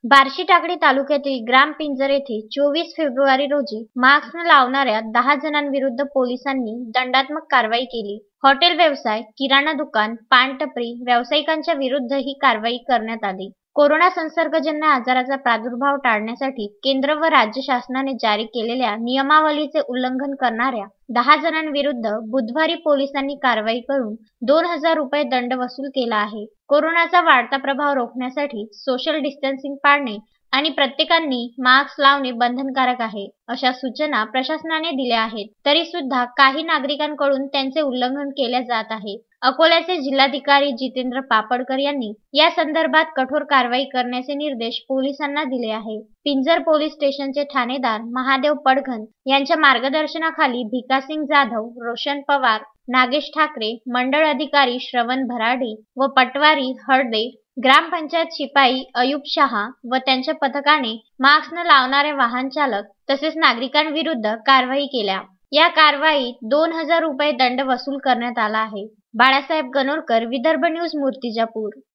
बार्शी टाकळी तालुक्यातील ग्राम पिंजर येथे 24 फेब्रुवारी रोजी मास्क न लावणाऱ्या 10 जणांविरुद्ध पोलिसांनी दंडात्मक कारवाई केली. हॉटेल व्यवसाय, किराणा दुकान, पान टपरी व्यावसायिकांच्या विरुद्ध ही कारवाई करण्यात आली. कोरोना संसर्गजन्य आजाराचा प्रादुर्भाव टाळण्यासाठी केंद्र व राज्य शासनाने जारी केलेल्या नियमावलीचे उल्लंघन करणाऱ्या 10 जणांविरुद्ध बुधवारी पोलिसांनी कारवाई करून 2,000 रुपये दंड वसूल केला आहे. कोरोनाचा वाढता प्रभाव रोखण्यासाठी सोशल डिस्टन्सिंग पाळणे आणि प्रत्येकाने मास्क लावणे बंधनकारक आहे, अशा सूचना प्रशासनाने दिल्या आहेत. तरी सुद्धा काही नागरिकांकडून त्यांचे उल्लंघन केले जात आहे. अकोल्याचे जिल्हाधिकारी जितेंद्र पापडकर यांनी या संदर्भात कठोर कारवाई करण्याचे निर्देश पोलिसांना दिले आहे. पिंजर पोलीस स्टेशनचे ठाणेदार महादेव पडघन यांच्या मार्गदर्शनाखाली भिकासिंग जाधव, रोशन पवार, नागेश ठाकरे, मंडळ अधिकारी श्रवण भराडी व पटवारी हळदे, ग्रामपंचायत शिपाई अयूब शहा व त्यांच्या पथकाने मास्क न लावणारे वाहन चालक तसेच नागरिकांविरुद्ध कारवाई केल्या. या कारवाईत 2,000 रुपये दंड वसूल करण्यात आला आहे. बाळासाहेब गणोरकर, विदर्भ न्यूज, मूर्तिजापूर.